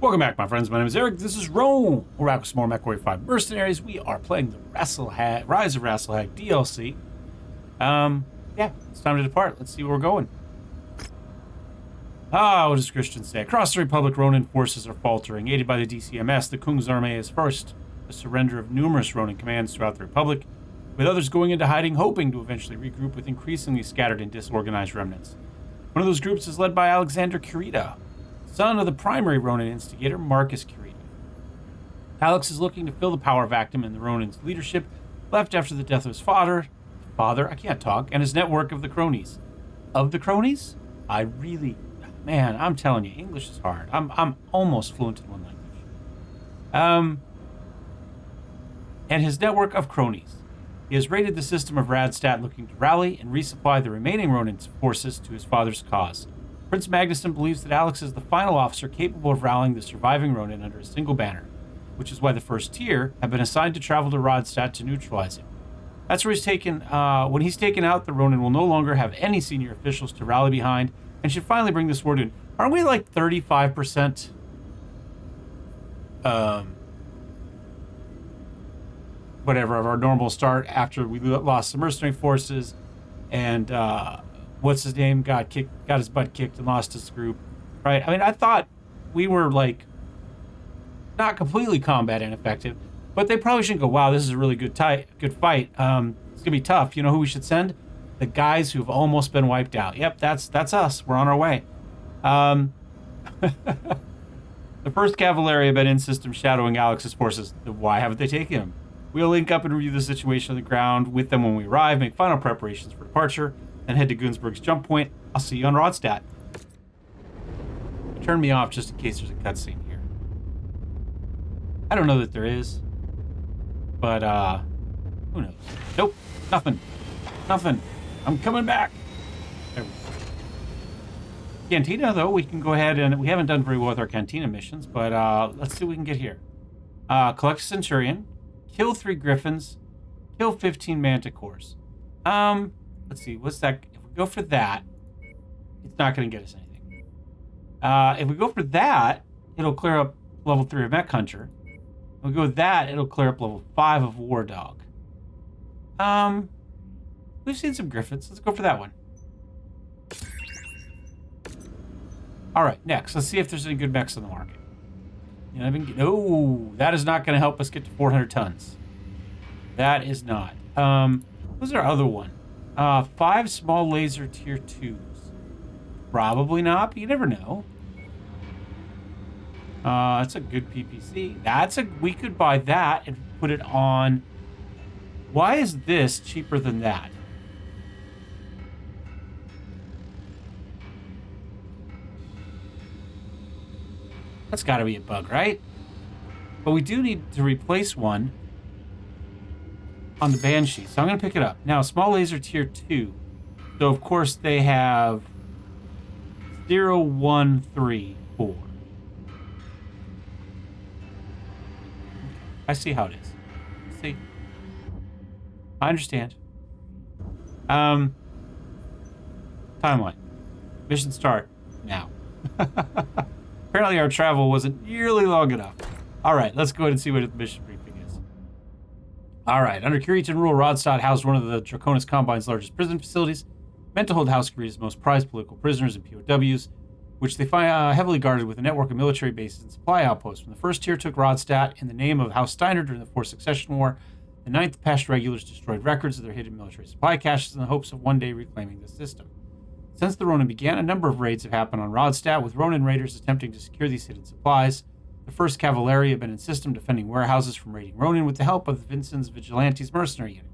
Welcome back, my friends. My name is Eric. This is Rome. We're back with some more MW5 Mercenaries. We are playing the Rise of RASALHAGUE DLC. Yeah, it's time to depart. Let's see where we're going. What does Christian say? Across the Republic, Ronin forces are faltering. Aided by the DCMS, the Kung's army is first the surrender of numerous Ronin commands throughout the Republic, with others going into hiding, hoping to eventually regroup with increasingly scattered and disorganized remnants. One of those groups is led by Alexander Kurita, son of the primary Ronin instigator, Marcus Kurita. Alex is looking to fill the power vacuum in the Ronin's leadership, left after the death of his father, I can't talk, and his network of the cronies. Of the cronies? Man, I'm telling you, English is hard. I'm almost fluent in one language. And his network of cronies. He has raided the system of Radstat, looking to rally and resupply the remaining Ronin forces to his father's cause. Prince Magnusson believes that Alex is the final officer capable of rallying the surviving Ronin under a single banner, which is why the first tier have been assigned to travel to Radstat to neutralize him. That's where he's taken. When he's taken out, the Ronin will no longer have any senior officials to rally behind, and should finally bring this war to. Aren't we like 35%? Whatever of our normal start after we lost the mercenary forces, and what's his name got his butt kicked and lost his group, right? I mean, I thought we were like not completely combat ineffective, but they probably shouldn't go, wow, this is a really good fight. It's gonna be tough. You know who we should send? The guys who've almost been wiped out. Yep, that's us. We're on our way. The first cavalry have been in system shadowing Alex's forces. Why haven't they taken him? We'll link up and review the situation on the ground with them when we arrive, make final preparations for departure, then head to Gunsberg's jump point. I'll see you on Rodstadt. Turn me off just in case there's a cutscene here. I don't know that there is, but who knows? Nope, nothing. I'm coming back. There we go. Cantina, though, we can go ahead and we haven't done very well with our Cantina missions, but let's see what we can get here. Collect a Centurion. Kill 3 Griffins, kill 15 Manticores. Let's see, what's that? If we go for that, it's not going to get us anything. If we go for that, it'll clear up level 3 of Mech Hunter. If we go with that, it'll clear up level 5 of War Dog. We've seen some Griffins. Let's go for that one. All right, next, let's see if there's any good mechs on the market. No, that is not going to help us get to 400 tons. That is not. What's our other one? 5 small laser tier 2s. Probably not, but you never know. That's a good PPC. We could buy that and put it on. Why is this cheaper than that? That's got to be a bug, right? But we do need to replace one on the Banshee, so I'm going to pick it up. Now, small laser tier 2. So, of course, they have 0, 1, 3, 4. I see how it is. See? I understand. Timeline. Mission start now. Apparently our travel wasn't nearly long enough. All right, let's go ahead and see what the mission briefing is. All right, under Curitan rule, Rodstadt housed one of the Draconis Combine's largest prison facilities, meant to hold House Kurita's most prized political prisoners and POWs, which they find heavily guarded with a network of military bases and supply outposts. When the first tier took Rodstadt in the name of House Steiner during the Fourth Succession War, the Ninth Pest regulars destroyed records of their hidden military supply caches in the hopes of one day reclaiming the system. Since the Ronin began, a number of raids have happened on Rodstadt, with Ronin raiders attempting to secure these hidden supplies. The first Cavalry have been in system defending warehouses from raiding Ronin with the help of Vincent's Vigilantes mercenary unit.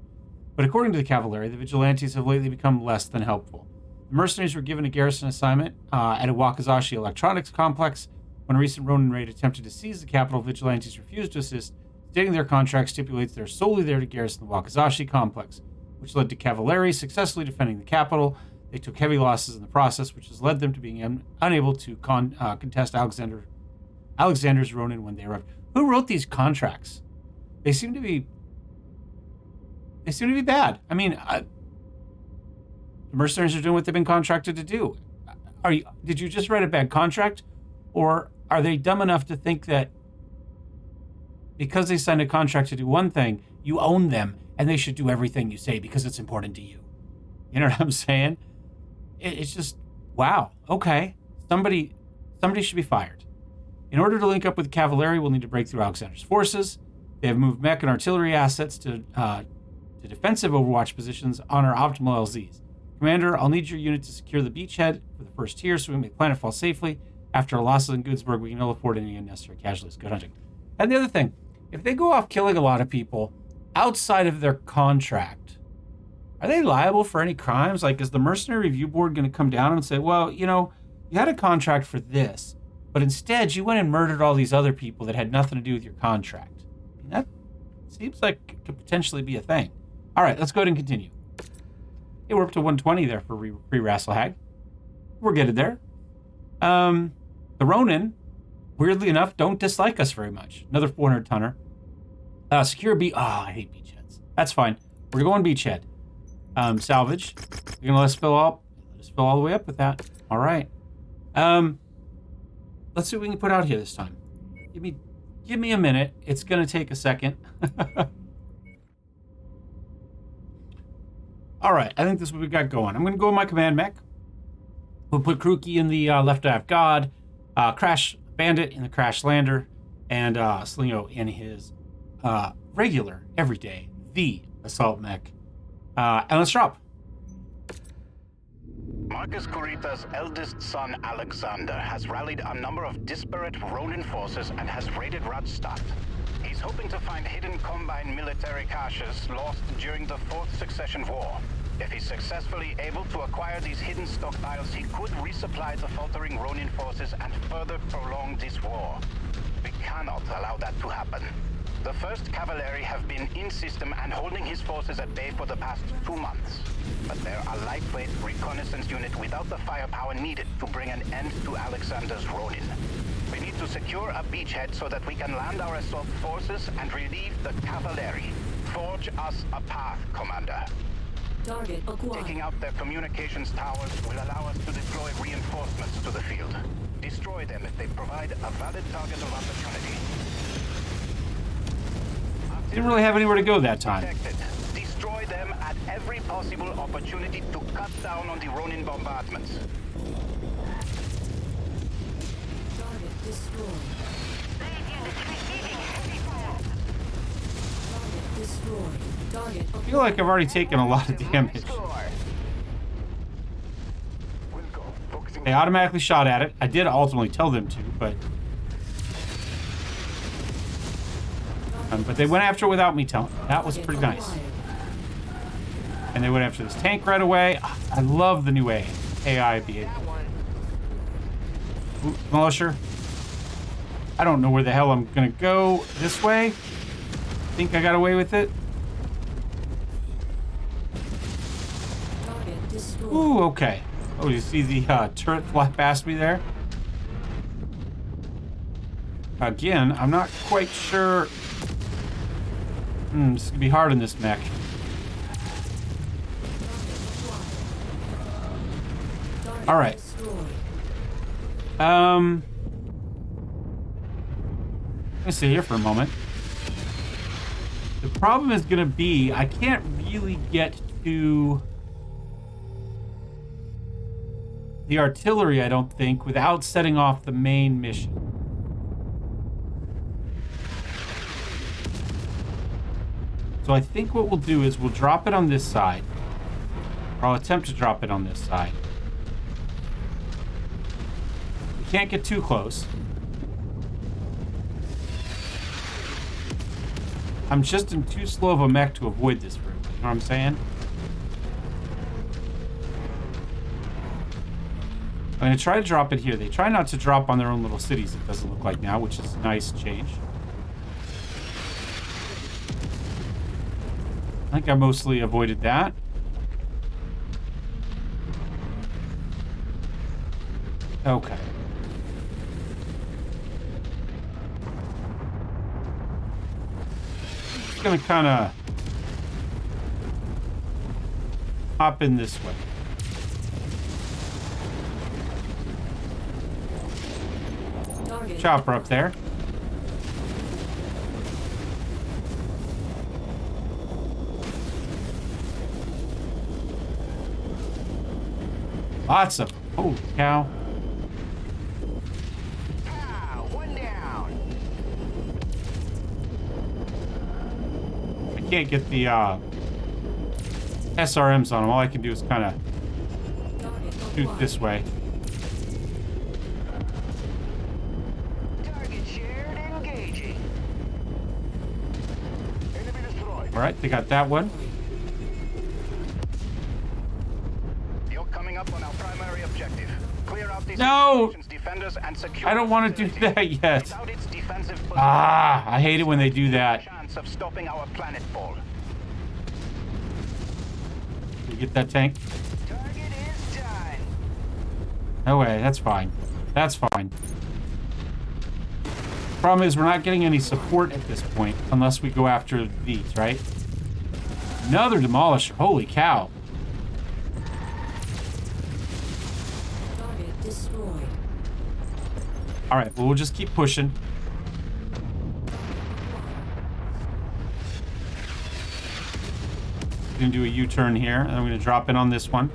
But according to the Cavalry, the Vigilantes have lately become less than helpful. The mercenaries were given a garrison assignment at a Wakizashi electronics complex. When a recent Ronin raid attempted to seize the capital, Vigilantes refused to assist, stating their contract stipulates they're solely there to garrison the Wakizashi complex, which led to Cavalry successfully defending the capital. They took heavy losses in the process, which has led them to being unable to contest Alexander's Ronin when they arrived. Who wrote these contracts? They seem to be bad. I mean, the mercenaries are doing what they've been contracted to do. Did you just write a bad contract, or are they dumb enough to think that because they signed a contract to do one thing, you own them and they should do everything you say because it's important to you? You know what I'm saying? It's just, wow, okay. Somebody should be fired. In order to link up with Cavalry, we'll need to break through Alexander's forces. They have moved mech and artillery assets to defensive overwatch positions on our optimal LZs. Commander, I'll need your unit to secure the beachhead for the first tier so we can make planetfall safely. After our losses in Goodsburg, we can ill afford any unnecessary casualties. Good hunting. And the other thing, if they go off killing a lot of people outside of their contract, are they liable for any crimes? Like, is the Mercenary Review Board going to come down and say, well, you know, you had a contract for this, but instead you went and murdered all these other people that had nothing to do with your contract? I mean, that seems like it could potentially be a thing. All right, let's go ahead and continue. Hey, we're up to 120 there for pre-RASALHAGUE. We're getting there. The Ronin, weirdly enough, don't dislike us very much. Another 400 tonner. Secure beach. Oh, I hate beachheads. That's fine. We're going beachhead. Salvage. You're gonna let us fill all the way up with that. All right. Let's see what we can put out here this time. Give me a minute. It's gonna take a second. All right. I think this is what we got going. I'm gonna go with my command mech. We'll put Kruchy in the left eye of God, Crashbandit in the Crash Lander, and Slingoh in his regular, everyday, the assault mech. And let's drop. Marcus Kurita's eldest son, Alexander, has rallied a number of disparate Ronin forces and has raided Radstadt. He's hoping to find hidden combined military caches lost during the Fourth Succession War. If he's successfully able to acquire these hidden stockpiles, he could resupply the faltering Ronin forces and further prolong this war. We cannot allow that to happen. The 1st Cavalry have been in system and holding his forces at bay for the past 2 months. But they're a lightweight reconnaissance unit without the firepower needed to bring an end to Alexander's Ronin. We need to secure a beachhead so that we can land our assault forces and relieve the Cavalry. Forge us a path, Commander. Target acquired. Taking out their communications towers will allow us to deploy reinforcements to the field. Destroy them if they provide a valid target of opportunity. Didn't really have anywhere to go that time. Protected. Destroy them at every possible opportunity to cut down on the Ronin bombardments. Target destroyed. Target destroyed. Target I feel like I've already taken a lot of damage. They automatically shot at it. I did ultimately tell them to, but they went after it without me telling them. That was pretty nice. And they went after this tank right away. I love the new AI behavior. Ooh, Militia. I don't know where the hell I'm gonna go. This way? Think I got away with it? Ooh, okay. Oh, you see the turret fly past me there? Again, I'm not quite sure. This is gonna be hard in this mech. All right. Let me sit here for a moment. The problem is gonna be I can't really get to the artillery, I don't think, without setting off the main mission. So I think what we'll do is we'll drop it on this side. Or I'll attempt to drop it on this side. We can't get too close. I'm just in too slow of a mech to avoid this route. You know what I'm saying? I'm going to try to drop it here. They try not to drop on their own little cities, it doesn't look like now, which is a nice change. I think I mostly avoided that. Okay. Just going to kind of hop in this way. chopper up there. Lots of them. Holy cow. One down. I can't get the SRMs on them. All I can do is kind of shoot this way. Target shared, engaging. Enemy destroyed. All right, they got that one. You're coming up on our primary objective. Clear out these No! defenders and secure I don't want to do facility. that yet. Without its defensive position, Ah, I hate it when they do that. chance of stopping our planet fall. You get that tank? Target is done. No way, that's fine. That's fine. Problem is, we're not getting any support at this point unless we go after these, right? Another demolisher. Holy cow. Target destroyed. All right, well, we'll just keep pushing. Gonna do a U-turn here, and I'm gonna drop in on this one.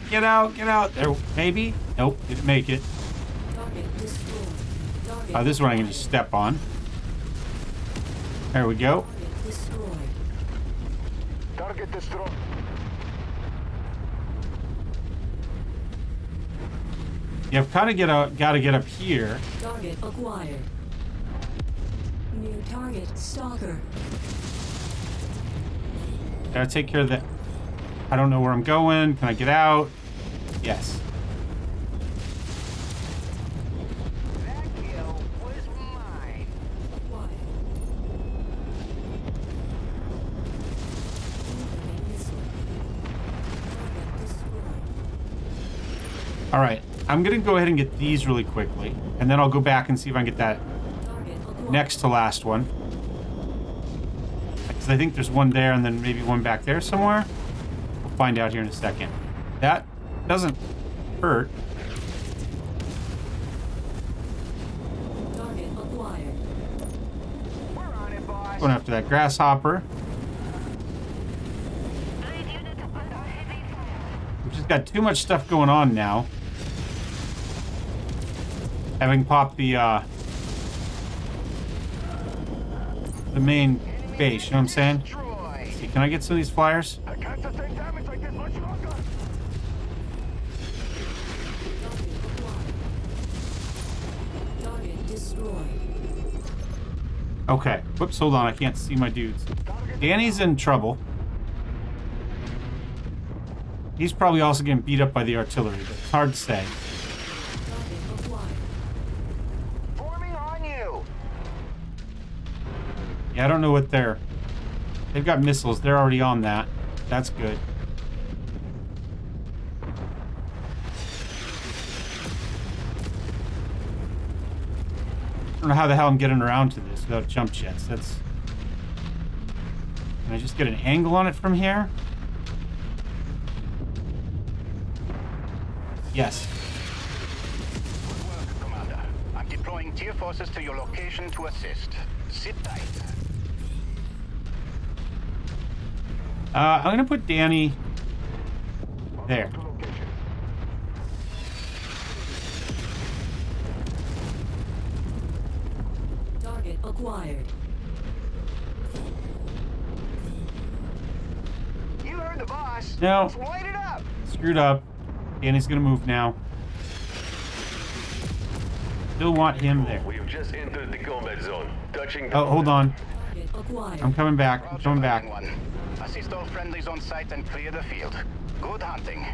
Get out, get out. There, maybe? Nope, didn't make it. Target destroyed. Target This one I can just step on. There we go. Target destroyed. Target destroyed. Yeah, I've kind of got to get up here. Target acquired. New target stalker. Gotta take care of that. I don't know where I'm going. Can I get out? Yes. That kill was mine. Acquired. Incoming missile. Target destroyed. All right. I'm gonna go ahead and get these really quickly, and then I'll go back and see if I can get that Target acquired. next to last one. Because I think there's one there, and then maybe one back there somewhere. We'll find out here in a second. That doesn't hurt. Target acquired. We're on it, boss. Going after that grasshopper. We've just got too much stuff going on now. Having popped the main base, you know what I'm saying? Destroy. See, can I get some of these flyers? I can't sustain damage like this much longer. Target acquired. Target destroyed. Okay. Whoops, hold on. I can't see my dudes. Danny's in trouble. He's probably also getting beat up by the artillery, but it's hard to say. Target acquired. Forming on you. Yeah, I don't know what they're... They've got missiles. They're already on that. That's good. I don't know how the hell I'm getting around to this without jump jets. That's... Can I just get an angle on it from here? Yes. Good work, Commander. I'm deploying tier forces to your location to assist. Sit tight. I'm going to put Danny there. Target acquired. You heard the boss. No. Let's light it up. Screwed up. Danny's going to move now. Still want him there. We've just entered the combat zone. Touching. Oh, hold on. Target acquired. I'm coming back. I'm coming back. Roger, One. Assist all friendlies on site and clear the field. Good hunting.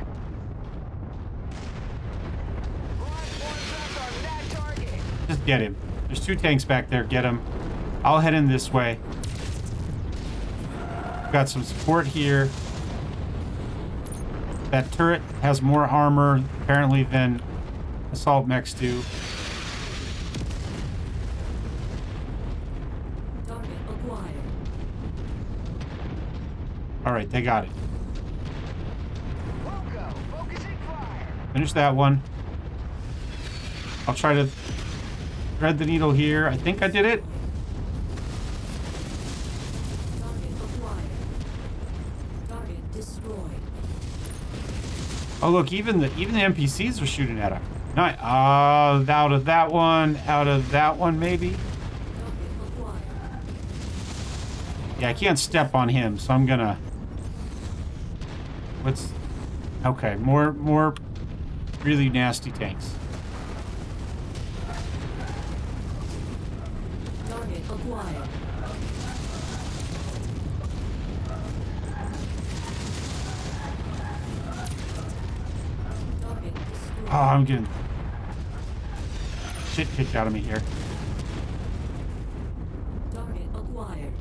Just get him. There's two tanks back there. Get him. I'll head in this way. Got some support here. That turret has more armor, apparently, than assault mechs do. Target acquired. All right, they got it. Loco, focusing fire. Finish that one. I'll try to thread the needle here. I think I did it. Target acquired. Target destroyed. Oh look, even the NPCs are shooting at him. Nice. Out of that one. Out of that one, maybe. Target acquired. Yeah, I can't step on him, so I'm gonna. What's? Okay, more really nasty tanks. Target acquired. Target destroyed. Oh, I'm getting shit kicked out of me here. Target acquired.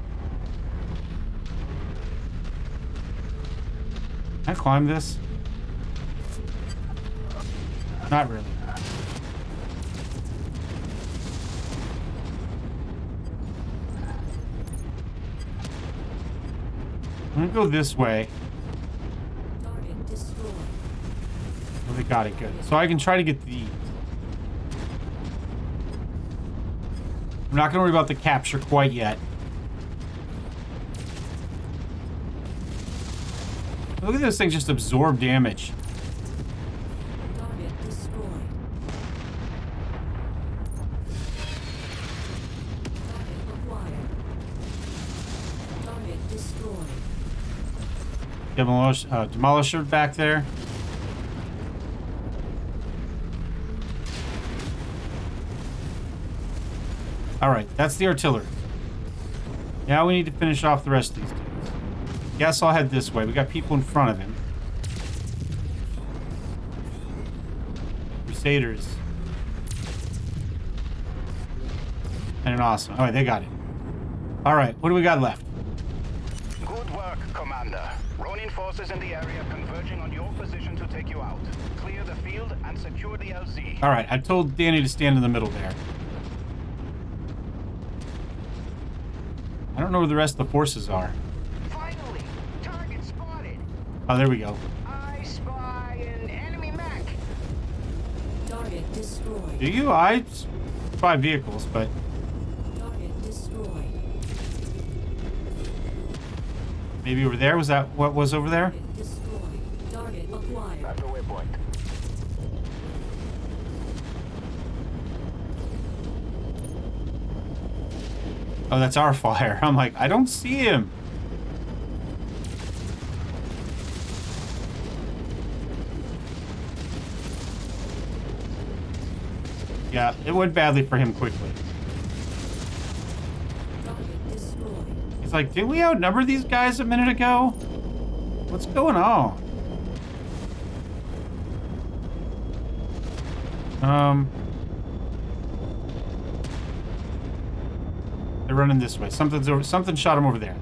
Can I climb this? Not really. I'm gonna go this way. Target destroyed. Oh, they got it good. So I can try to get these. I'm not gonna worry about the capture quite yet. Look at this thing just absorb damage. Target destroyed. Target acquired. Target destroyed. Demolisher back there. Alright, that's the artillery. Now we need to finish off the rest of these dudes. Guess I'll head this way. We got people in front of him. Crusaders. And an awesome. Alright, they got it. Alright, what do we got left? Good work, Commander. Ronin forces in the area converging on your position to take you out. Clear the field and secure the LZ. Alright, I told Danny to stand in the middle there. I don't know where the rest of the forces are. Finally, target spotted. Oh, there we go. I spy an enemy mech. Target destroyed. Do you? I spy vehicles, but Target destroyed. maybe over there? Was that what was over there? Target destroyed. Target acquired. At the waypoint. Oh, that's our fire. I'm like, I don't see him. Yeah, it went badly for him quickly. Target destroyed. He's like, did we outnumber these guys a minute ago? What's going on? They're running this way. Something shot him over there.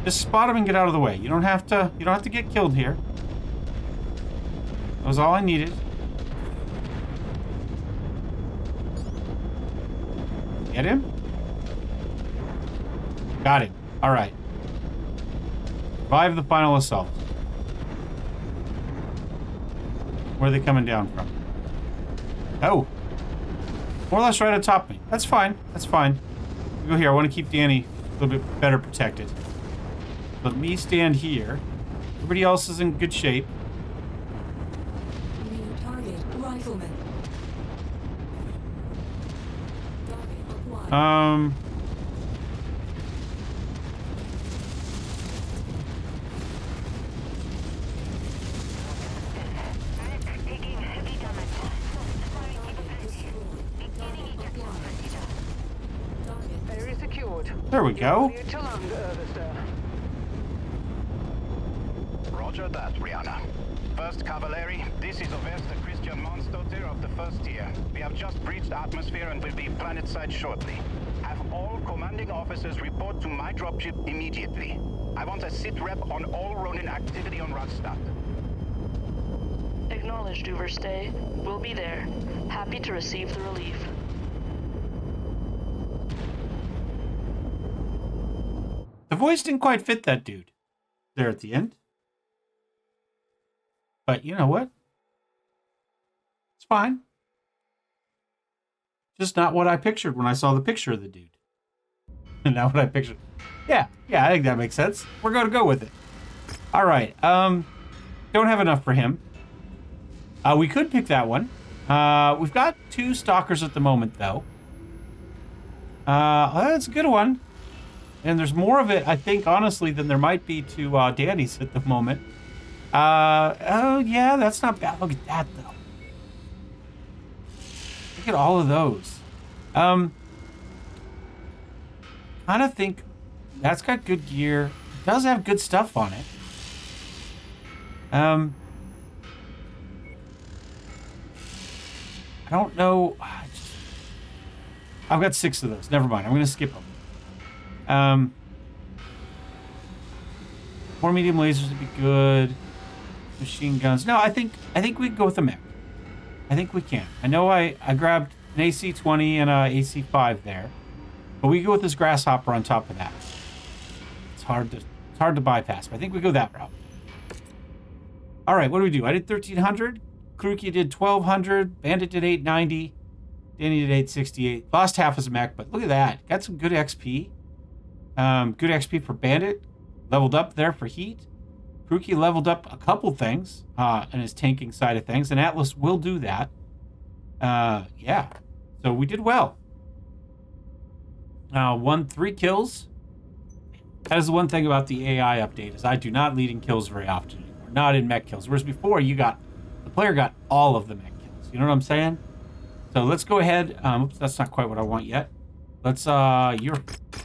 Just spot him and get out of the way. You don't have to get killed here. That was all I needed. Get him? Got him. All right. Survive the final assault. Where are they coming down from? Oh. More or less right on top of me. That's fine. That's fine. Go here. I want to keep Danny a little bit better protected. Let me stand here. Everybody else is in good shape. New target rifleman. Target acquired. Taking heavy damage. Area secured. There we go. Clear to land, Rooster. Roger that, Rihanna. First Cavalry, this is Overste Christian Monstotter of the first tier. We have just breached atmosphere and will be planetside shortly. Have all commanding officers report to my dropship immediately. I want a sit rep on all Ronin activity on Radstadt. Acknowledged, Overste. We'll be there. Happy to receive the relief. The voice didn't quite fit that dude there at the end. But you know what? It's fine. Just not what I pictured when I saw the picture of the dude. And not what I pictured. Yeah, I think that makes sense. We're going to go with it. All right. Don't have enough for him. We could pick that one. We've got 2 stalkers at the moment, though. That's a good one. And there's more of it, I think, honestly, than there might be to Danny's at the moment. Oh, yeah, that's not bad. Look at that, though. Look at all of those. Kind of think that's got good gear. It does have good stuff on it. I don't know. I've got 6 of those. Never mind. I'm going to skip them. More medium lasers would be good. Machine guns. No, I think we can go with the mech. I think we can. I know I grabbed an AC-20 and a AC-5 there, but we go with this grasshopper on top of that. It's hard to bypass, but I think we go that route. All right, what do we do? I did 1,300. Kruchy did 1,200. Bandit did 890. Danny did 868. Lost half as a mech, but look at that. Got some good XP. Good XP for Bandit. Leveled up there for heat. Kruchy leveled up a couple things in his tanking side of things, and Atlas will do that. Yeah. So we did well. Won 3 kills. That is the one thing about the AI update, is I do not lead in kills very often anymore. Not in mech kills. Whereas before, the player got all of the mech kills. You know what I'm saying? So let's go ahead. Oops, that's not quite what I want yet. Let's, you're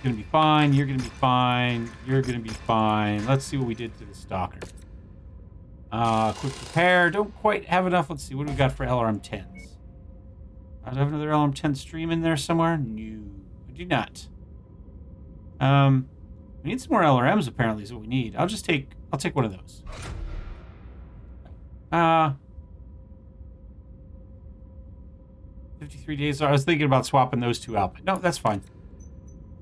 gonna be fine. You're gonna be fine. You're gonna be fine. Let's see what we did to the stalker. Quick repair. Don't quite have enough. Let's see. What do we got for LRM-10s? Do I have another LRM-10 stream in there somewhere? No, I do not. We need some more LRMs, apparently, is what we need. I'll take one of those. 53 days. I was thinking about swapping those 2 out, but no, that's fine.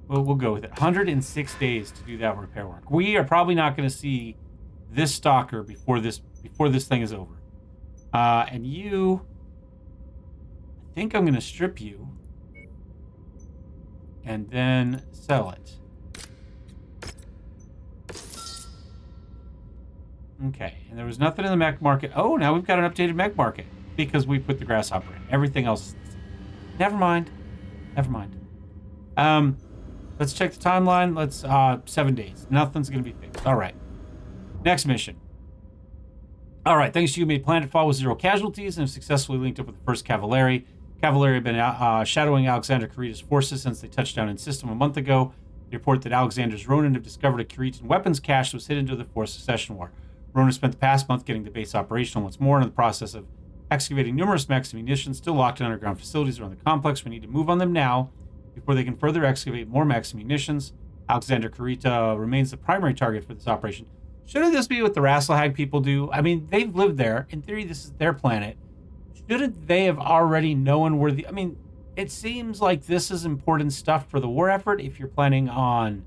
We'll go with it. 106 days to do that repair work. We are probably not going to see this stalker before this thing is over. And you, I think I'm going to strip you and then sell it. Okay, and there was nothing in the mech market. Oh, now we've got an updated mech market because we put the grasshopper in. Everything else is the same. Never mind. Let's check the timeline. Let's 7 days. Nothing's gonna be fixed. All right. Next mission. All right. Thanks to you, made planetfall with 0 casualties and have successfully linked up with the first Cavalry. Cavalry have been shadowing Alexander Kurita's forces since they touched down in system a month ago. They report that Alexander's Ronin have discovered a Kuritan weapons cache that was hidden to the Fourth Secession War. Ronin spent the past month getting the base operational once more, in the process of excavating numerous mechs and munitions still locked in underground facilities around the complex. We need to move on them now before they can further excavate more mechs and munitions. Alexander Kurita remains the primary target for this operation. Shouldn't this be what the RASALHAGUE people do? I mean, they've lived there. In theory, this is their planet. Shouldn't they have already known where the... I mean, it seems like this is important stuff for the war effort if you're planning on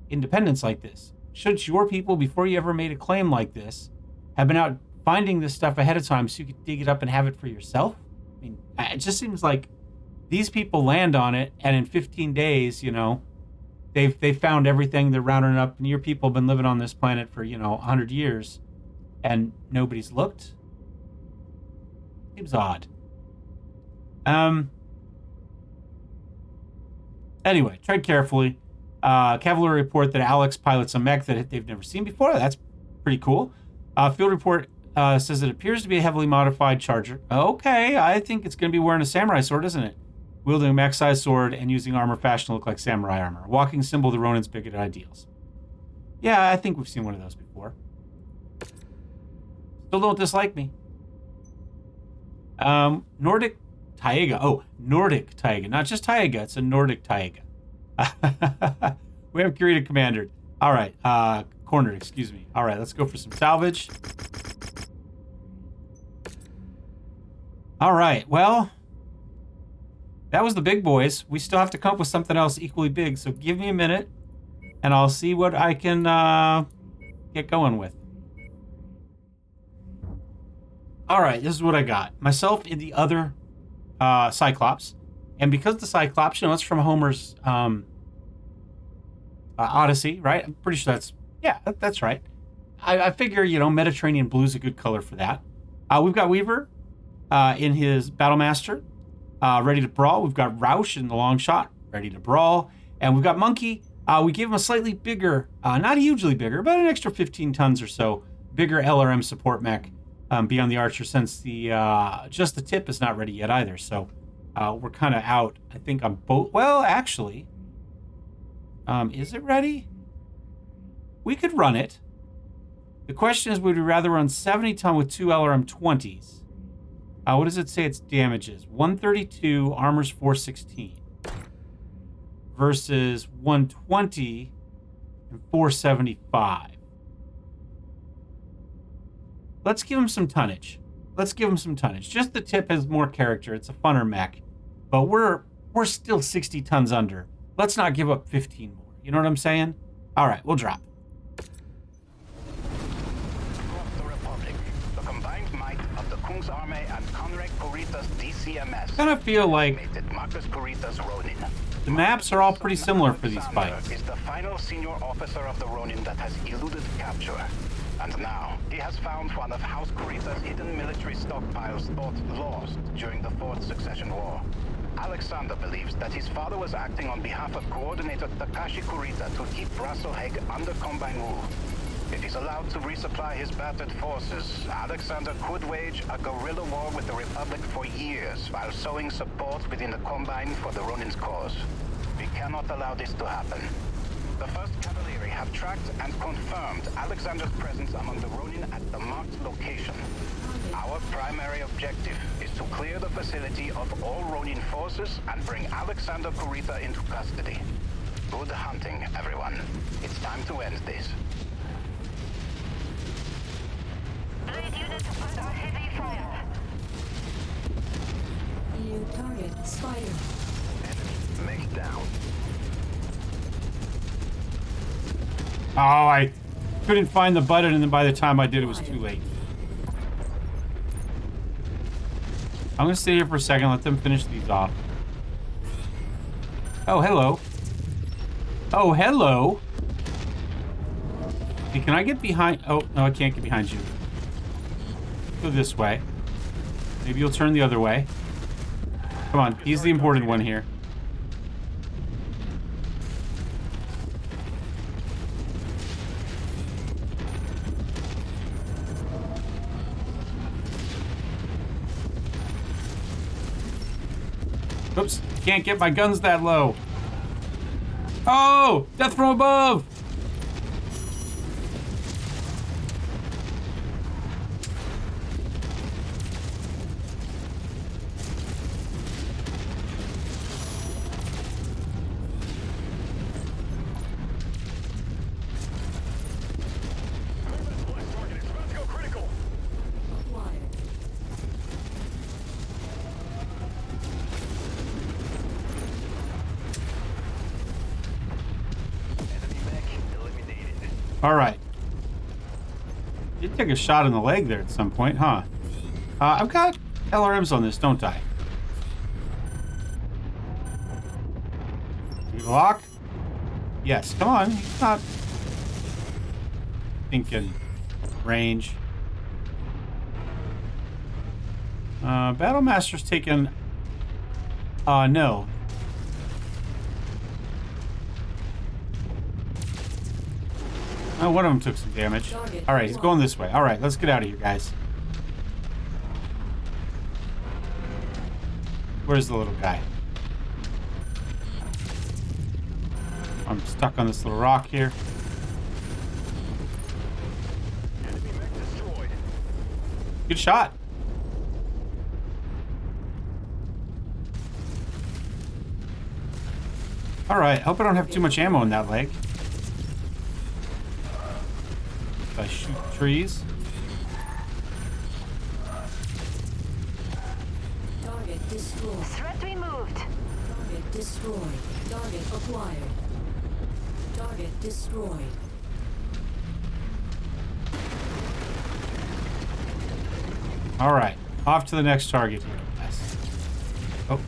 independence like this. Shouldn't your people, before you ever made a claim like this, have been out finding this stuff ahead of time so you could dig it up and have it for yourself? I mean, it just seems like these people land on it, and in 15 days, you know, they've found everything. They're rounding up, and your people have been living on this planet for, 100 years, and nobody's looked. Seems odd. Anyway, tread carefully. Cavalry report that Alex pilots a mech that they've never seen before. That's pretty cool. Field report says it appears to be a heavily modified charger. Okay, I think it's going to be wearing a samurai sword, isn't it? Wielding a mech-sized sword and using armor fashioned to look like samurai armor. Walking symbol of the Ronin's bigoted ideals. Yeah, I think we've seen one of those before. Still don't dislike me. Nordic Taiga. Oh, Nordic Taiga. Not just Taiga, it's a Nordic Taiga. We have Kurita commandered. All right, cornered, excuse me. All right, let's go for some salvage. All right, well, that was the big boys. We still have to come up with something else equally big, so give me a minute. and I'll see what I can get going with. All right, this is what I got. Myself in the other Cyclops. And because the Cyclops, you know, it's from Homer's Odyssey, right? I'm pretty sure that's right. I figure, you know, Mediterranean blue is a good color for that. We've got Weaver in his Battlemaster, ready to brawl. We've got Roush in the Longshot, ready to brawl. And we've got Monkey. We gave him a slightly bigger, not hugely bigger, but an extra 15 tons or so, bigger LRM support mech beyond the Archer, since the just the tip is not ready yet either. So we're kind of out, I think, on both. Well, actually, is it ready? We could run it. The question is, would we rather run 70 ton with 2 LRM 20s? What does it say its damage is? 132, armor's 416. Versus 120 and 475. Let's give him some tonnage. Just the tip has more character. It's a funner mech. But we're still 60 tons under. Let's not give up 15 more. You know what I'm saying? All right, we'll drop. I kind of feel like the maps are all pretty similar for these fights. Is the final senior officer of the Ronin that has eluded capture. And now, he has found one of House Kurita's hidden military stockpiles thought lost during the Fourth Succession War. Alexander believes that his father was acting on behalf of Coordinator Takashi Kurita to keep RASALHAGUE under Combine rule. If he's allowed to resupply his battered forces, Alexander could wage a guerrilla war with the Republic for years while sowing support within the Combine for the Ronin's cause. We cannot allow this to happen. The 1st Cavalry have tracked and confirmed Alexander's presence among the Ronin at the marked location. Our primary objective is to clear the facility of all Ronin forces and bring Alexander Kurita into custody. Good hunting, everyone. It's time to end this. Lead units under heavy fire. New target, Spider. Enemy mech down. Oh, I couldn't find the button, and then by the time I did, it was too late. I'm going to stay here for a second, let them finish these off. Oh, hello. Oh, hello. Hey, can I get behind? Oh, no, I can't get behind you. Go this way. Maybe you'll turn the other way. Come on, he's the important one here. Oops, can't get my guns that low. Oh, death from above. All right. Did take a shot in the leg there at some point, huh? I've got LRMs on this, don't I? You lock? Yes, come on. He's not thinking range. Battlemaster's taken... no. Oh, one of them took some damage. All right, he's going this way. All right, let's get out of here, guys. Where's the little guy? I'm stuck on this little rock here. Enemy mech destroyed. Good shot. All right, hope I don't have too much ammo in that leg. If I shoot trees. Target destroyed. Threat removed. Target destroyed. Target acquired. Target destroyed. All right, off to the next target here. Yes. Oh,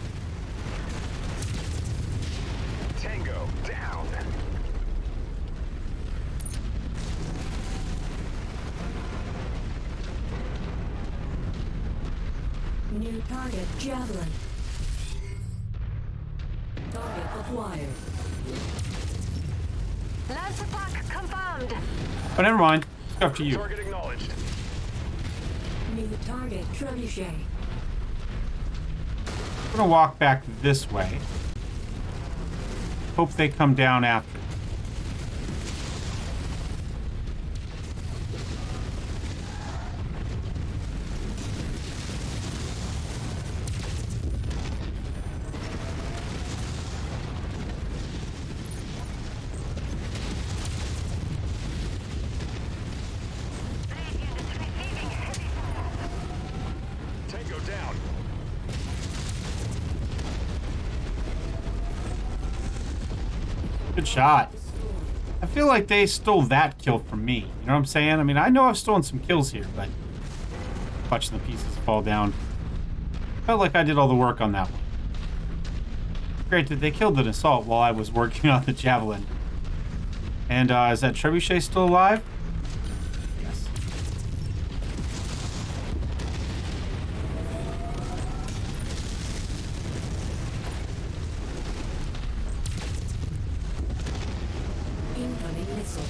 Tango down. New target javelin. Target acquired. Lance attack confirmed. but never mind. It's up to you. Target acknowledged. New target trebuchet. I'm gonna walk back this way. Hope they come down after. Tango down. Good shot. I feel like they stole that kill from me. You know what I'm saying? I mean, I know I've stolen some kills here, but watching the pieces fall down. Felt like I did all the work on that one. Granted, they killed an assault while I was working on the javelin. And is that trebuchet still alive? Yes. Incoming missile.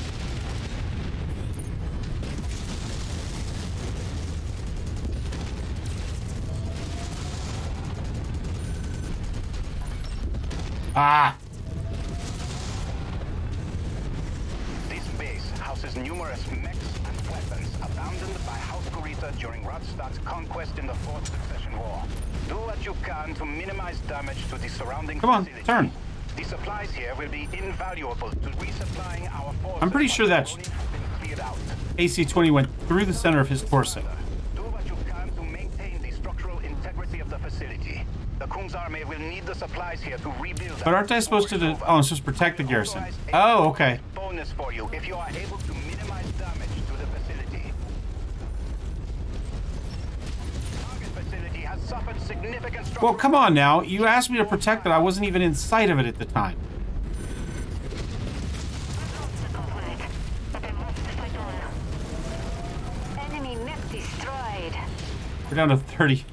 Ah! This base houses numerous mechs and weapons abandoned by House Kurita during Radstad's conquest in the Fourth Succession War. Do what you can to minimize damage to the surrounding Come on, facility. turn. The supplies here will be invaluable to resupplying our forces. I'm pretty sure that once the Ronin have been cleared out. AC-20 went through the center of his torso. Do what you can to maintain the structural integrity of the facility. The Kung's army will need the supplies here to rebuild. But aren't I supposed to do... Oh, I'm supposed to protect the garrison. Oh, okay. Bonus for you if you are able to minimize damage to the facility. Target facility has suffered significant structural... Well, come on now. You asked me to protect it. I wasn't even in sight of it at the time. Enemy mech destroyed. We're down to 30.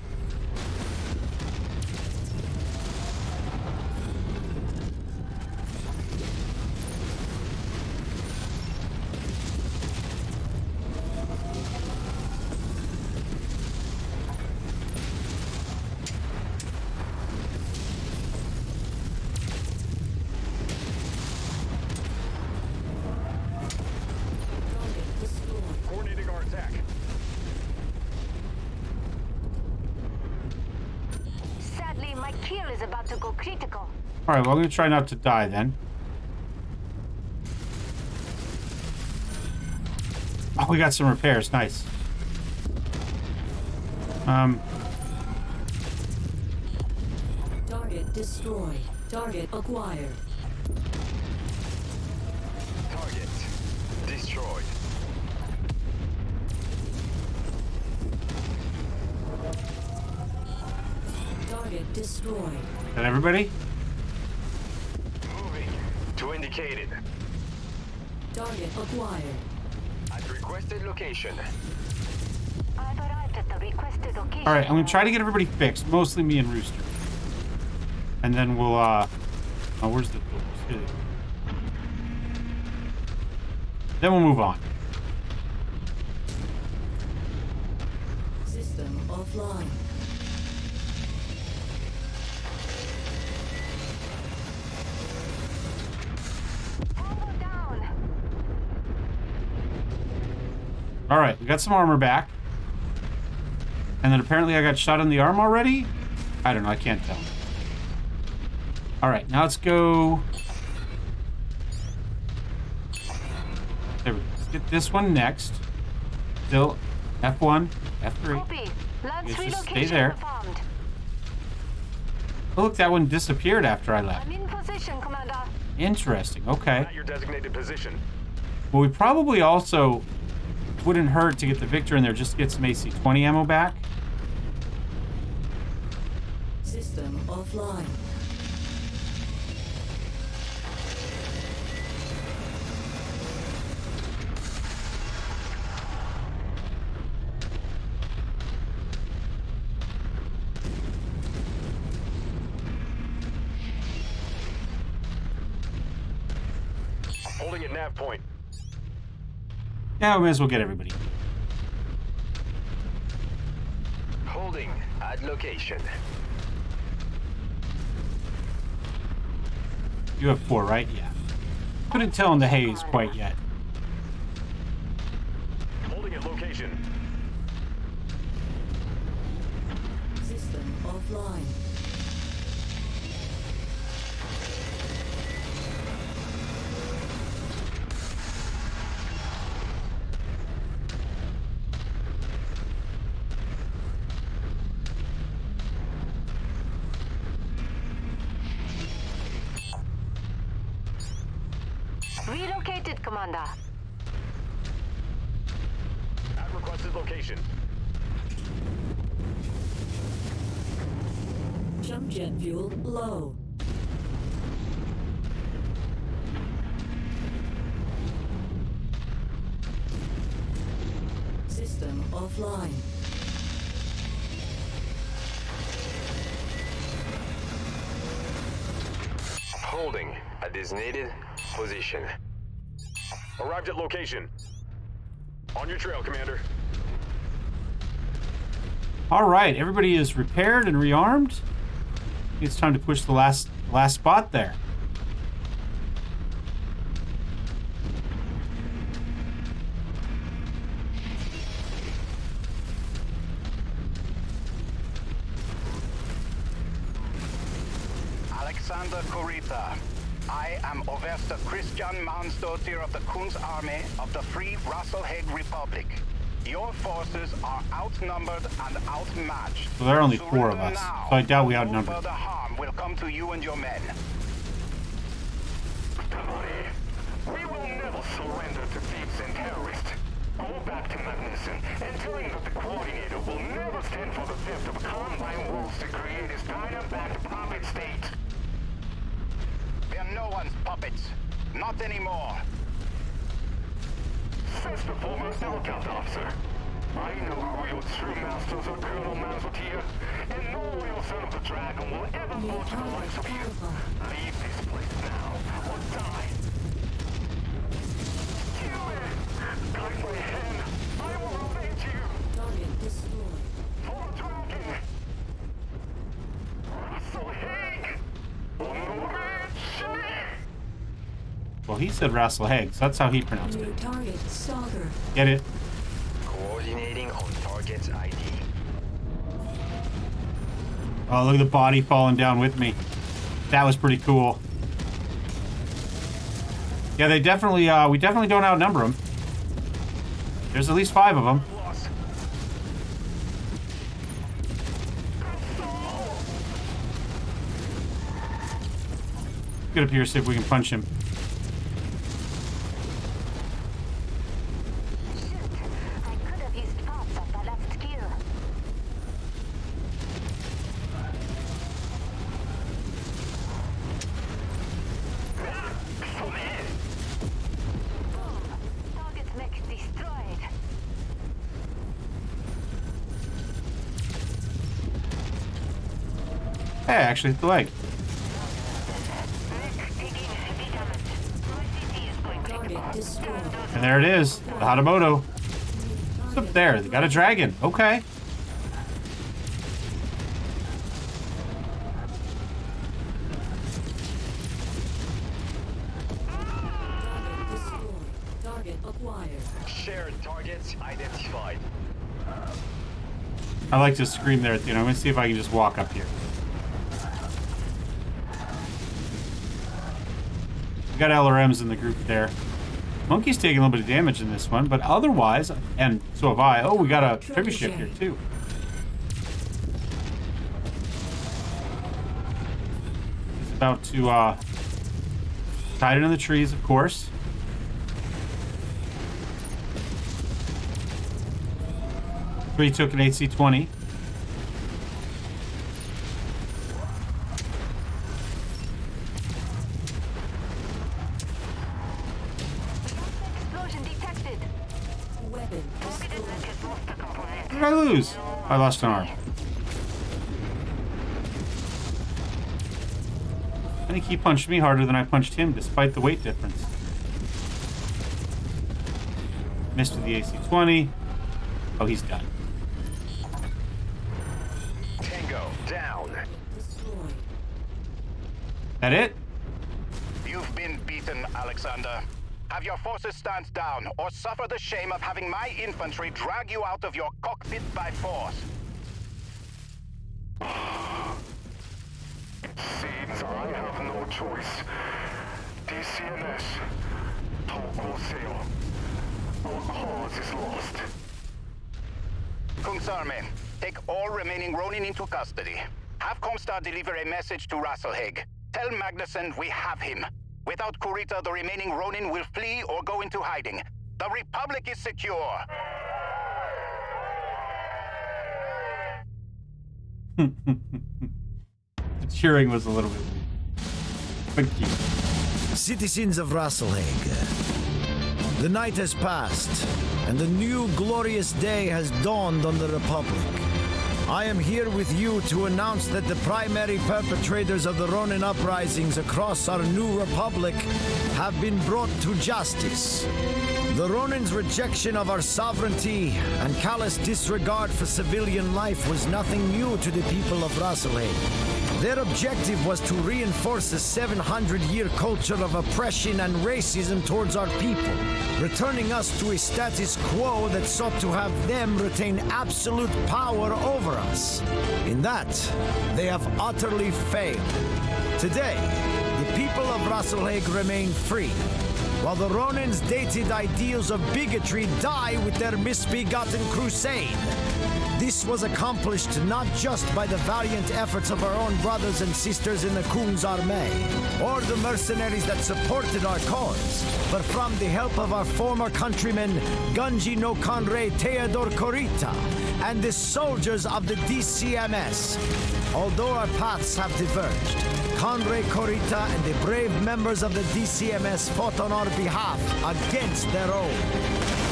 Target destroyed. Coordinating our attack. Sadly, my kill is about to go critical. All right, well, I'm going to try not to die then. Oh, we got some repairs. Nice. Target destroyed. Target acquired. Target destroyed. Target destroyed. Is that everybody? Moving to indicated. Target acquired. At requested location. I've arrived at the requested location. All right, I'm going to try to get everybody fixed. Mostly me and Rooster. And then we'll, oh, where's the... Then we'll move on. System offline. Tango down. All right, we got some armor back. And then apparently I got shot in the arm already? I don't know, I can't tell. All right, now let's go... There we go. Let's get this one next. Still F1, F3. Copy. Lance Just stay relocation there. confirmed. Oh, look, that one disappeared after I left. I'm in position, Commander. Interesting. Okay. At your designated position. Well, we probably also wouldn't hurt to get the Victor in there just to get some AC-20 ammo back. System offline. Holding at nav point. Yeah, we may as well get everybody. Holding at location. You have 4, right? Yeah. Couldn't tell in the haze quite yet. Holding at location. System offline. Relocated, Commander. At requested location. Jump jet fuel low. System offline. Holding at designated position. Arrived at location. On your trail, Commander. All right, everybody is repaired and rearmed. It's time to push the last spot there. Alexander Kurita. I am Overste Christian Mansdottir of the Kun's Army of the Free RASALHAGUE Republic. Your forces are outnumbered and outmatched. So there are only 4 of us, Now, so I doubt we no outnumber. further harm will come to you and your men. We will never surrender to thieves and terrorists. Go back to Magnuson and tell him that the coordinator will never stand for the theft of Combine wolves to create his Dynam-backed puppet state. We're no one's puppets. Not anymore. Says the former Scout officer. I know who your true masters are, Colonel Mansdottir, and no real son of the dragon will ever fall to the likes of you. Leave this place now, or die. Guide my hand. I will avenge you. Target destroyed. For the dragon. RASALHAGUE. On the way. Well, he said RASALHAGUE, so that's how he pronounced New it. target stalker. Get it? Coordinating on target's ID. Oh, look at the body falling down with me. That was pretty cool. Yeah, they definitely, we definitely don't outnumber them. There's at least 5 of them. Get up here, see if we can punch him. Shoot, I could have used parts of the last kill. Boom. Target mech destroyed. Hey, I actually hit the leg. Target destroyed. And there it is. The Hatamoto. What's up there? They got a dragon. Okay. Target destroyed. Target acquired. Shared targets identified. I like to scream there at the end. I'm going to see if I can just walk up here. We got LRMs in the group there. Monkey's taking a little bit of damage in this one, but otherwise, and so have I. Oh, we got a trigger ship here too. He's about to Tied it in the trees, of course. Three took an AC-20. Explosion detected. Weapon destroyed. What did I lose? I lost an arm. I think he punched me harder than I punched him, despite the weight difference. Missed with the AC-20. Oh, he's done. Tango down. Destroyed. That it? You've been beaten, Alexander. Have your forces stand down, or suffer the shame of having my infantry drag you out of your cockpit by force. Seems I have no choice. DCMS. Tokoseo. Our cause is lost. Kungsarme, take all remaining Ronin into custody. Have Comstar deliver a message to RASALHAGUE. Tell Magnussen we have him. Without Kurita, the remaining Ronin will flee or go into hiding. The Republic is secure. The cheering was a little bit weak. But cute. Citizens of RASALHAGUE, the night has passed, and a new glorious day has dawned on the Republic. I am here with you to announce that the primary perpetrators of the Ronin uprisings across our new Republic have been brought to justice. The Ronin's rejection of our sovereignty and callous disregard for civilian life was nothing new to the people of RASALHAGUE. Their objective was to reinforce a 700-year culture of oppression and racism towards our people, returning us to a status quo that sought to have them retain absolute power over us. In that, they have utterly failed. Today, the people of RASALHAGUE remain free, while the Ronin's dated ideals of bigotry die with their misbegotten crusade. This was accomplished not just by the valiant efforts of our own brothers and sisters in the Kungsarme, or the mercenaries that supported our cause, but from the help of our former countrymen, Gunji no Kanrei Theodore Kurita, and the soldiers of the DCMS. Although our paths have diverged, Kanrei Kurita and the brave members of the DCMS fought on our behalf against their own.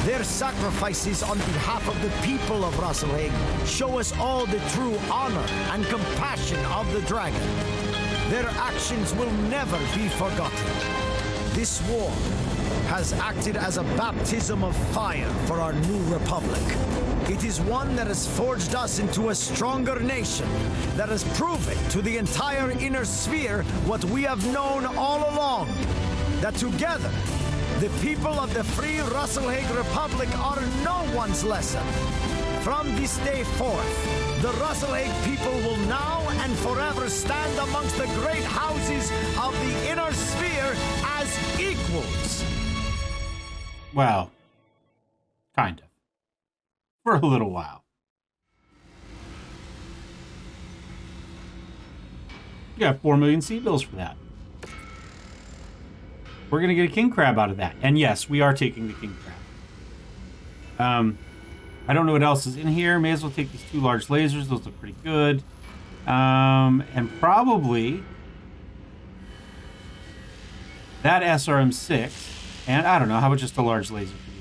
Their sacrifices on behalf of the people of RASALHAGUE show us all the true honor and compassion of the dragon. Their actions will never be forgotten. This war has acted as a baptism of fire for our new republic. It is one that has forged us into a stronger nation, that has proven to the entire inner sphere what we have known all along, that together, the people of the free RASALHAGUE Republic are no one's lesson. From this day forth, the RASALHAGUE people will now and forever stand amongst the great houses of the inner sphere as equals. Well, kind of. For a little while. You got 4 million sea bills for that. We're going to get a king crab out of that. And yes, we are taking the king crab. I don't know what else is in here. May as well take these 2 large lasers. Those look pretty good. And probably that SRM6. And I don't know. How about just a large laser for you?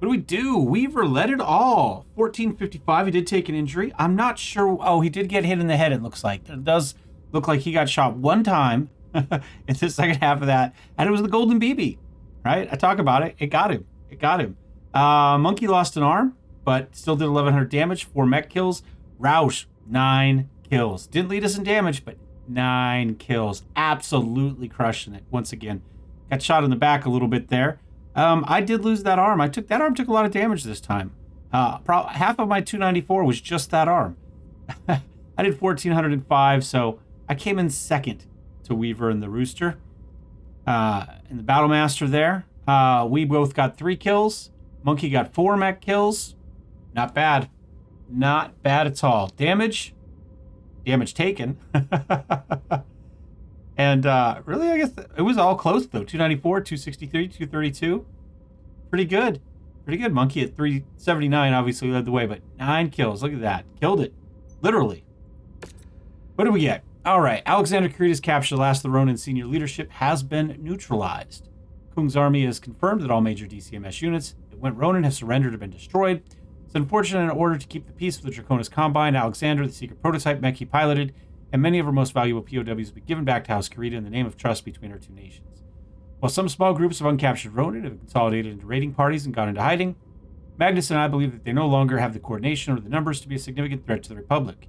What do we do? Weaver led it all. 1455. He did take an injury. I'm not sure. Oh, he did get hit in the head, it looks like. It does look like he got shot one time. In the second half of that, and it was the golden BB, right? I talk about it. It got him. Monkey lost an arm, but still did 1100 damage, 4 mech kills. Roush, 9 kills. Didn't lead us in damage, but 9 kills. Absolutely crushing it once again. Got shot in the back a little bit there. I did lose that arm. That arm took a lot of damage this time. Half of my 294 was just that arm. I did 1405, so I came in second to Weaver and the Rooster. And the Battlemaster there. We both got 3 kills. Monkey got 4 mech kills. Not bad. Not bad at all. Damage taken. And really, I guess it was all close, though. 294, 263, 232. Pretty good. Pretty good. Monkey at 379 obviously led the way, but 9 kills. Look at that. Killed it. Literally. What do we get? All right. Alexander Kurita's capture, the last of the Ronin senior leadership, has been neutralized. Kung's army has confirmed that all major DCMS units that went Ronin have surrendered or been destroyed. It's unfortunate, in order to keep the peace with the Draconis Combine, Alexander, the secret prototype mech he piloted, and many of our most valuable POWs have been given back to House Kurita in the name of trust between our two nations. While some small groups of uncaptured Ronin have consolidated into raiding parties and gone into hiding, Magnus and I believe that they no longer have the coordination or the numbers to be a significant threat to the Republic.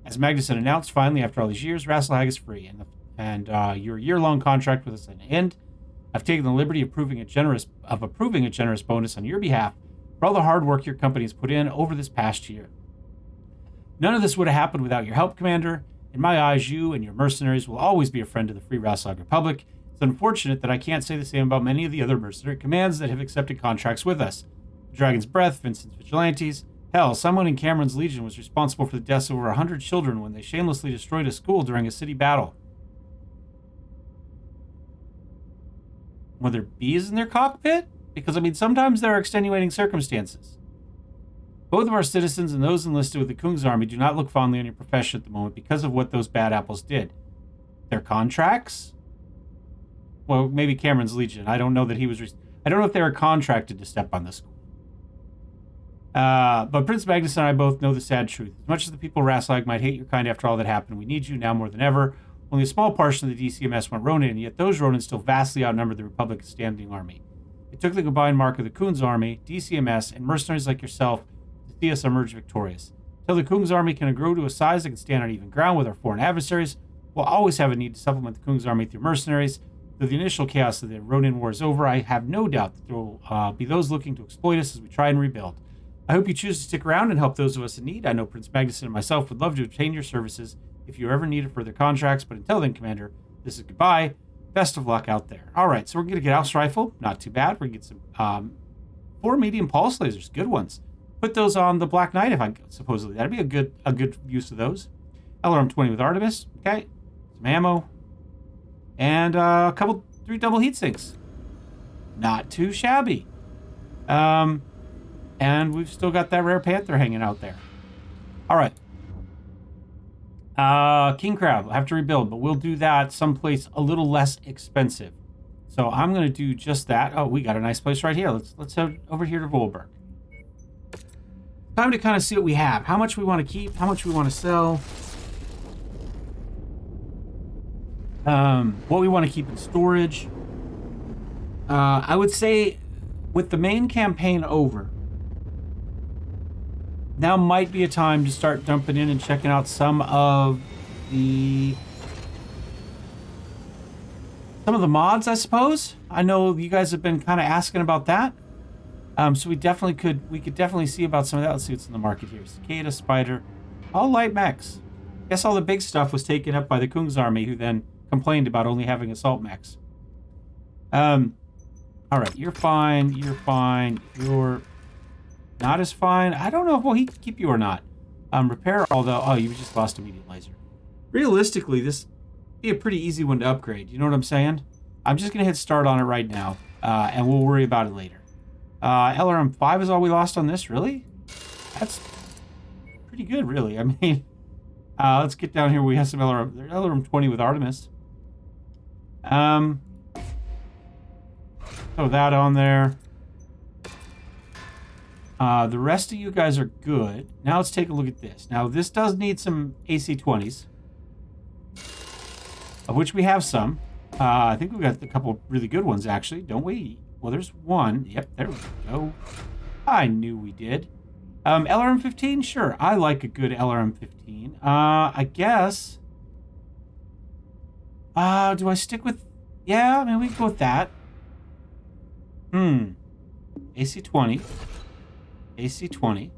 As Magnuson announced, finally, after all these years, RASALHAGUE is free, and your year-long contract with us at an end. I've taken the liberty of approving a generous bonus on your behalf for all the hard work your company has put in over this past year. None of this would have happened without your help, Commander. In my eyes, you and your mercenaries will always be a friend of the Free RASALHAGUE Republic. It's unfortunate that I can't say the same about many of the other mercenary commands that have accepted contracts with us. Dragon's Breath, Vincent's Vigilantes. Hell, someone in Cameron's Legion was responsible for the deaths of over 100 children when they shamelessly destroyed a school during a city battle. Were there bees in their cockpit? Because, I mean, sometimes there are extenuating circumstances. Both of our citizens and those enlisted with the Kung's army do not look fondly on your profession at the moment because of what those bad apples did. Their contracts? Well, maybe Cameron's Legion. I don't know that he was... I don't know if they were contracted to step on the school. But Prince Magnus and I both know the sad truth. As much as the people of RASALHAGUE might hate your kind after all that happened, we need you now more than ever. Only a small portion of the DCMS went Ronin, and yet those Ronin still vastly outnumber the Republic's standing army. It took the combined mark of the Kung's army, DCMS, and mercenaries like yourself to see us emerge victorious. Until the Kung's army can grow to a size that can stand on even ground with our foreign adversaries, we'll always have a need to supplement the Kung's army through mercenaries. Though the initial chaos of the Ronin War is over, I have no doubt that there will be those looking to exploit us as we try and rebuild. I hope you choose to stick around and help those of us in need. I know Prince Magnus and myself would love to obtain your services if you ever needed further contracts, but until then, Commander, this is goodbye. Best of luck out there. All right, so we're going to get House Rifle. Not too bad. We're going to get some 4 medium pulse lasers. Good ones. Put those on the Black Knight, if I supposedly. That'd be a good use of those. LRM-20 with Artemis. Okay. Some ammo. And 3 double heat sinks. Not too shabby. And we've still got that Rare Panther hanging out there. All right. King Crab. We'll have to rebuild, but we'll do that someplace a little less expensive. So I'm going to do just that. Oh, we got a nice place right here. Let's head over here to Volberg. Time to kind of see what we have. How much we want to keep. How much we want to sell. What we want to keep in storage. I would say with the main campaign over, now might be a time to start dumping in and checking out some of the mods, I suppose. I know you guys have been kind of asking about that. So we could definitely see about some of that. Let's see what's in the market here. Cicada, Spider, all light mechs. Guess all the big stuff was taken up by the Kung's army, who then complained about only having assault mechs. All right, you're fine. You're fine. You're not as fine. I don't know if he can keep you or not. Repair, although... Oh, you just lost a medium laser. Realistically, this would be a pretty easy one to upgrade. You know what I'm saying? I'm just going to hit start on it right now, and we'll worry about it later. LRM-5 is all we lost on this? Really? That's pretty good, really. I mean, let's get down here. We have some LRM-20 with Artemis. Throw that on there. The rest of you guys are good. Now let's take a look at this. Now this does need some AC-20s, of which we have some. I think we've got a couple really good ones, actually, don't we? Well, there's one. Yep, there we go. I knew we did. LRM-15? Sure, I like a good LRM-15. I guess... do I stick with... Yeah, I mean, we can go with that. AC-20. AC-20.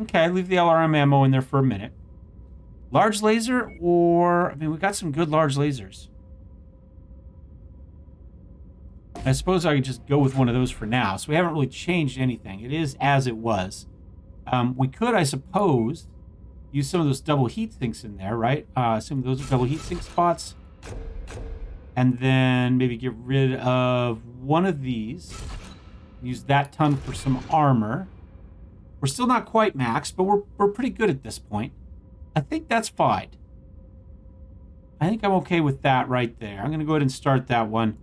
Okay, leave the LRM ammo in there for a minute. Large laser or... I mean, we got some good large lasers. I suppose I could just go with one of those for now. So we haven't really changed anything. It is as it was. We could, I suppose, use some of those double heat sinks in there, right? Assume those are double heat sink spots. And then maybe get rid of one of these. Use that ton for some armor. We're still not quite maxed, but we're pretty good at this point. I think that's fine. I think I'm okay with that right there. I'm going to go ahead and start that one.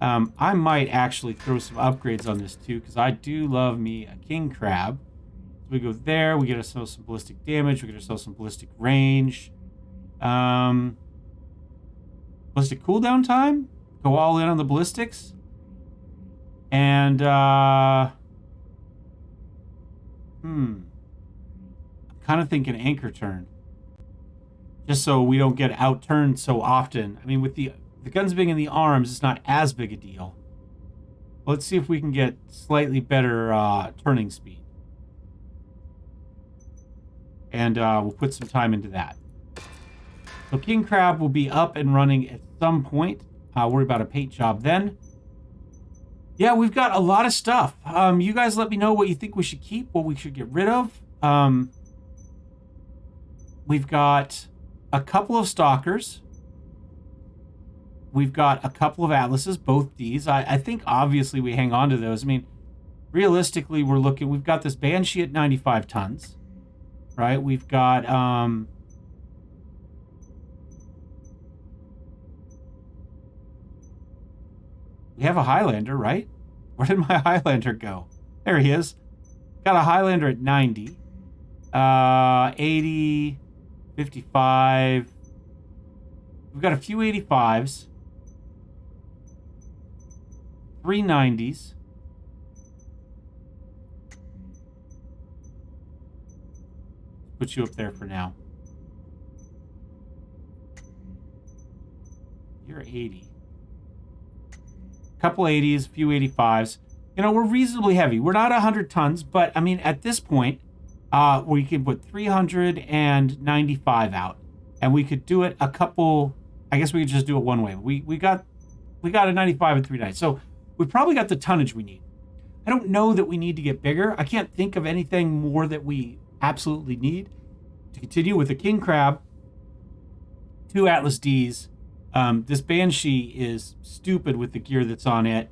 I might actually throw some upgrades on this too, because I do love me a king crab. So we go there. We get ourselves some ballistic damage. We get ourselves some ballistic range. Ballistic cooldown time. Go all in on the ballistics. And, I'm kind of thinking anchor turn. Just so we don't get outturned so often. I mean, with the guns being in the arms, it's not as big a deal. Let's see if we can get slightly better turning speed. And we'll put some time into that. So King Crab will be up and running at some point. Worry about a paint job then. Yeah, we've got a lot of stuff. You guys let me know what you think we should keep, what we should get rid of. We've got a couple of Stalkers. We've got a couple of Atlases, both Ds. I think obviously we hang on to those. I mean, realistically, we've got this Banshee at 95 tons, right? We've got, we have a Highlander, right? Where did my Highlander go? There he is. Got a Highlander at 90. 80, 55. We've got a few 85s. 3 90s. Put you up there for now. You're 80. Couple 80s, a few 85s. You know, we're reasonably heavy. We're not 100 tons, but I mean, at this point, we can put 395 out, and we could do it a couple. I guess we could just do it one way. We got a 95 and 390, so we probably got the tonnage we need. I don't know that we need to get bigger. I can't think of anything more that we absolutely need to continue with the King Crab, 2 Atlas Ds. This Banshee is stupid with the gear that's on it.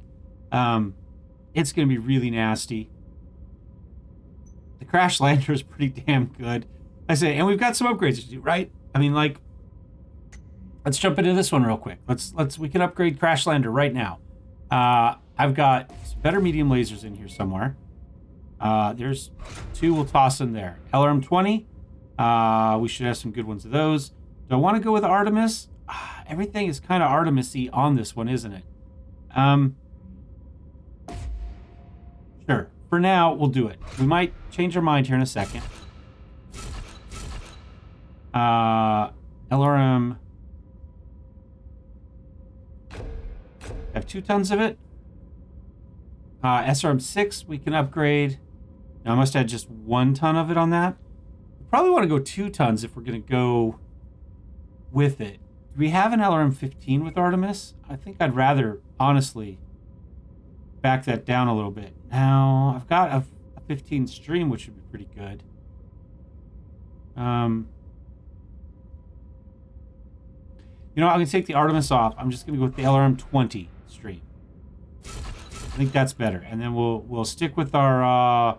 It's going to be really nasty. The Crash Lander is pretty damn good. I say, and we've got some upgrades to do, right? I mean, like, let's jump into this one real quick. We can upgrade Crash Lander right now. I've got some better medium lasers in here somewhere. There's 2 we'll toss in there. LRM 20. We should have some good ones of those. Do I want to go with Artemis? Everything is kind of Artemis-y on this one, isn't it? Sure. For now, we'll do it. We might change our mind here in a second. LRM. Have 2 tons of it. SRM 6 we can upgrade. Now I must add just 1 ton of it on that. We probably want to go 2 tons if we're going to go with it. Do we have an LRM 15 with Artemis? I think I'd rather, honestly, back that down a little bit. Now, I've got a 15 stream, which would be pretty good. You know, I'm going to take the Artemis off. I'm just going to go with the LRM 20 stream. I think that's better. And then we'll stick with our...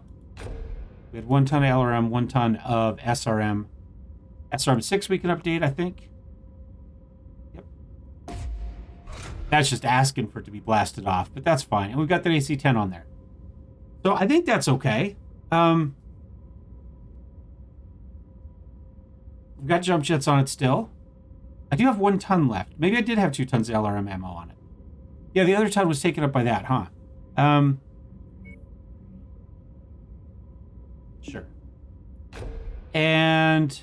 we had 1 ton of LRM, 1 ton of SRM. SRM 6 we can update, I think. Yep. That's just asking for it to be blasted off, but that's fine. And we've got that AC-10 on there. So I think that's okay. We've got jump jets on it still. I do have 1 ton left. Maybe I did have 2 tons of LRM ammo on it. Yeah, the other ton was taken up by that, huh? Sure. And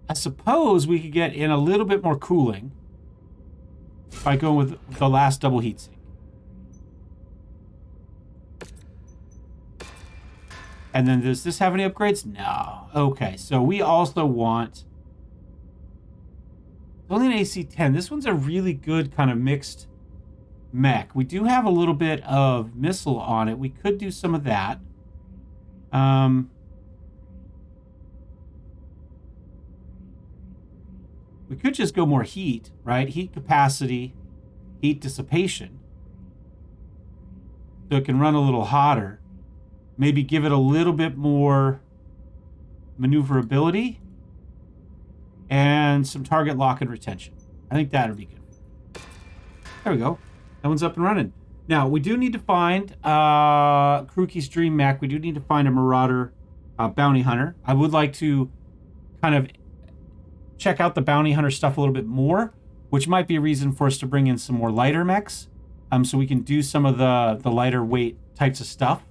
I suppose we could get in a little bit more cooling by going with the last double heatsink. And then does this have any upgrades? No. Okay, so we also want... only an AC-10. This one's a really good kind of mixed mech. We do have a little bit of missile on it. We could do some of that. We could just go more heat, right? Heat capacity, heat dissipation. So it can run a little hotter. Maybe give it a little bit more maneuverability and some target lock and retention. I think that would be good. There we go. That one's up and running. Now, we do need to find Kruchy's Dream Mech. We do need to find a Marauder Bounty Hunter. I would like to kind of check out the Bounty Hunter stuff a little bit more, which might be a reason for us to bring in some more lighter mechs, so we can do some of the lighter weight types of stuff.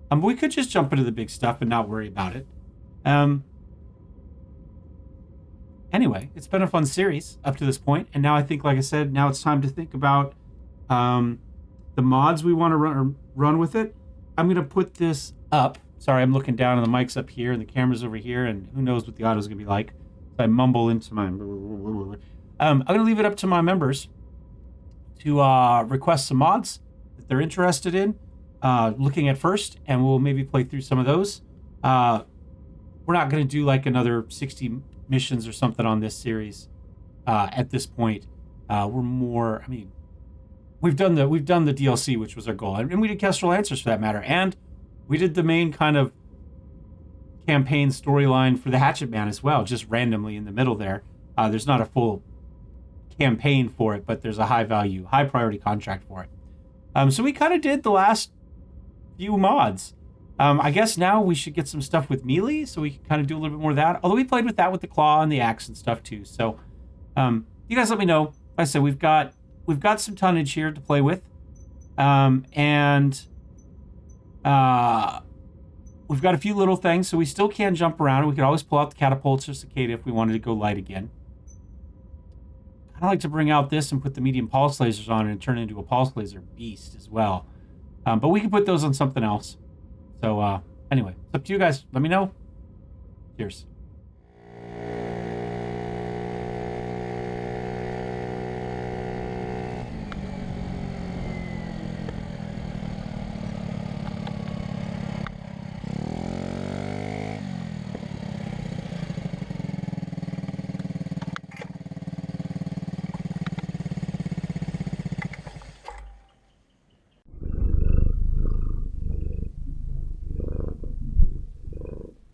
But we could just jump into the big stuff and not worry about it. Anyway, it's been a fun series up to this point, and now I think, like I said, now it's time to think about the mods we want to run with it. I'm going to put this up. Sorry, I'm looking down, and the mic's up here, and the camera's over here, and who knows what the audio's going to be like. So I mumble into my... I'm going to leave it up to my members to request some mods that they're interested in looking at first, and we'll maybe play through some of those. We're not going to do like another 60 missions or something on this series at this point. We're more... I mean, we've done the DLC, which was our goal, and we did Kestrel Answers for that matter, and we did the main kind of campaign storyline for the Hatchet Man as well, just randomly in the middle there. There's not a full campaign for it, but there's a high priority contract for it. So we kind of did the last few mods. I guess now we should get some stuff with melee, so we can kind of do a little bit more of that. Although we played with that with the claw and the axe and stuff too. So you guys let me know. Like I said, we've got some tonnage here to play with, and we've got a few little things, so we still can jump around. We could always pull out the catapults or cicada if we wanted to go light again. I'd like to bring out this and put the medium pulse lasers on and turn it into a pulse laser beast as well. But we can put those on something else. So anyway, it's up to you guys. Let me know. Cheers.